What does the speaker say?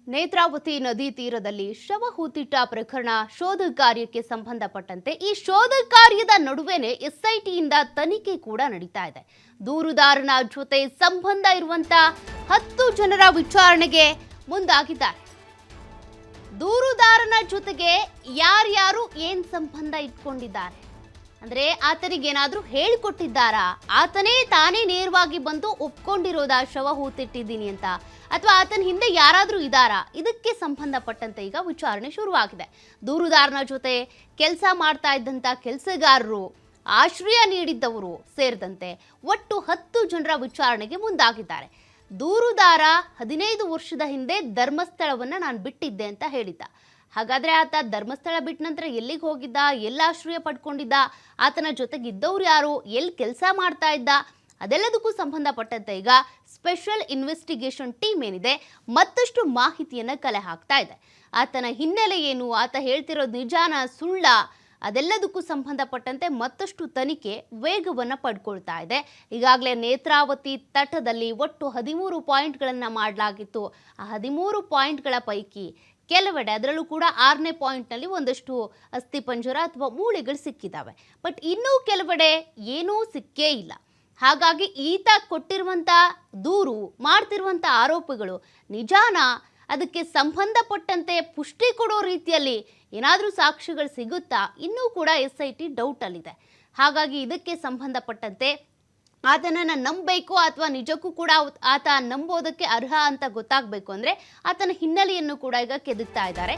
ನೇತ್ರಾವತಿ ನದಿ ತೀರದಲ್ಲಿ ಶವ ಹೂತಿಟ್ಟ ಪ್ರಕರಣ ಶೋಧ ಕಾರ್ಯಕ್ಕೆ ಸಂಬಂಧಪಟ್ಟಂತೆ ಈ ಶೋಧ ಕಾರ್ಯದ ನಡುವೆನೇ ಎಸ್ಐಟಿಯಿಂದ ತನಿಖೆ ಕೂಡ ನಡೀತಾ ಇದೆ. ದೂರುದಾರನ ಜೊತೆ ಸಂಬಂಧ ಇರುವಂತ 10 ಜನರ ವಿಚಾರಣೆಗೆ ಮುಂದಾಗಿದ್ದಾರೆ. ದೂರುದಾರನ ಜೊತೆಗೆ ಯಾರ್ಯಾರು ಏನ್ ಸಂಬಂಧ ಇಟ್ಕೊಂಡಿದ್ದಾರೆ ಅಂದ್ರೆ ಆತನಿಗೇನಾದ್ರೂ ಹೇಳಿಕೊಟ್ಟಿದ್ದಾರಾ, ಆತನೇ ತಾನೇ ನೇರವಾಗಿ ಬಂದು ಒಪ್ಕೊಂಡಿರೋದಾ ಶವ ಹೂತಿಟ್ಟಿದ್ದೀನಿ ಅಂತ, ಅಥವಾ ಆತನ ಹಿಂದೆ ಯಾರಾದ್ರೂ ಇದ್ದಾರಾ? ಇದಕ್ಕೆ ಸಂಬಂಧಪಟ್ಟಂತೆ ಈಗ ವಿಚಾರಣೆ ಶುರುವಾಗಿದೆ. ದೂರುದಾರನ ಜೊತೆ ಕೆಲಸ ಮಾಡ್ತಾ ಇದ್ದಂತ ಕೆಲಸಗಾರರು, ಆಶ್ರಯ ನೀಡಿದ್ದವರು ಸೇರಿದಂತೆ ಒಟ್ಟು 10 ಜನರ ವಿಚಾರಣೆಗೆ ಮುಂದಾಗಿದ್ದಾರೆ. ದೂರುದಾರ 15 ವರ್ಷದ ಹಿಂದೆ ಧರ್ಮಸ್ಥಳವನ್ನ ನಾನು ಬಿಟ್ಟಿದ್ದೆ ಅಂತ ಹೇಳಿದ್ದ. ಹಾಗಾದ್ರೆ ಆತ ಧರ್ಮಸ್ಥಳ ಬಿಟ್ಟ ನಂತರ ಎಲ್ಲಿಗೆ ಹೋಗಿದ್ದ, ಎಲ್ಲ ಆಶ್ರಯ ಪಡ್ಕೊಂಡಿದ್ದ, ಆತನ ಜೊತೆಗಿದ್ದವ್ರು ಯಾರು, ಎಲ್ಲಿ ಕೆಲಸ ಮಾಡ್ತಾ ಇದ್ದ, ಅದೆಲ್ಲದಕ್ಕೂ ಸಂಬಂಧಪಟ್ಟಂತೆ ಈಗ ಸ್ಪೆಷಲ್ ಇನ್ವೆಸ್ಟಿಗೇಷನ್ ಟೀಮ್ ಏನಿದೆ ಮತ್ತಷ್ಟು ಮಾಹಿತಿಯನ್ನ ಕಲೆ ಹಾಕ್ತಾ ಇದೆ. ಆತನ ಹಿನ್ನೆಲೆ ಏನು, ಆತ ಹೇಳ್ತಿರೋದು ನಿಜಾನ ಸುಳ್ಳ, ಅದೆಲ್ಲದಕ್ಕೂ ಸಂಬಂಧಪಟ್ಟಂತೆ ಮತ್ತಷ್ಟು ತನಿಖೆ ವೇಗವನ್ನ ಪಡ್ಕೊಳ್ತಾ ಇದೆ. ಈಗಾಗಲೇ ನೇತ್ರಾವತಿ ತಟದಲ್ಲಿ ಒಟ್ಟು 13 ಪಾಯಿಂಟ್ಗಳನ್ನ ಮಾಡಲಾಗಿತ್ತು. ಆ 13 ಪಾಯಿಂಟ್ಗಳ ಪೈಕಿ ಕೆಲವೆಡೆ, ಅದರಲ್ಲೂ ಕೂಡ 6ನೇ ಪಾಯಿಂಟ್ನಲ್ಲಿ ಒಂದಷ್ಟು ಅಸ್ಥಿಪಂಜರ ಅಥವಾ ಮೂಳೆಗಳು ಸಿಕ್ಕಿದ್ದಾವೆ. ಬಟ್ ಇನ್ನೂ ಕೆಲವೆಡೆ ಏನೂ ಸಿಕ್ಕೇ ಇಲ್ಲ. ಹಾಗಾಗಿ ಈತ ಕೊಟ್ಟಿರುವಂಥ ದೂರು, ಮಾಡ್ತಿರುವಂಥ ಆರೋಪಗಳು ನಿಜಾನ, ಅದಕ್ಕೆ ಸಂಬಂಧಪಟ್ಟಂತೆ ಪುಷ್ಟಿ ಕೊಡೋ ರೀತಿಯಲ್ಲಿ ಏನಾದರೂ ಸಾಕ್ಷಿಗಳು ಸಿಗುತ್ತಾ, ಇನ್ನೂ ಕೂಡ SIT ಡೌಟಲ್ಲಿದೆ. ಹಾಗಾಗಿ ಇದಕ್ಕೆ ಸಂಬಂಧಪಟ್ಟಂತೆ ಆತನನ್ನು ನಂಬಬೇಕು ಅಥವಾ ನಿಜಕ್ಕೂ ಕೂಡ ಆತ ನಂಬೋದಕ್ಕೆ ಅರ್ಹ ಅಂತ ಗೊತ್ತಾಗಬೇಕು ಅಂದರೆ ಆತನ ಹಿನ್ನೆಲೆಯನ್ನು ಕೂಡ ಈಗ ಕೆದಕ್ತಾ ಇದ್ದಾರೆ.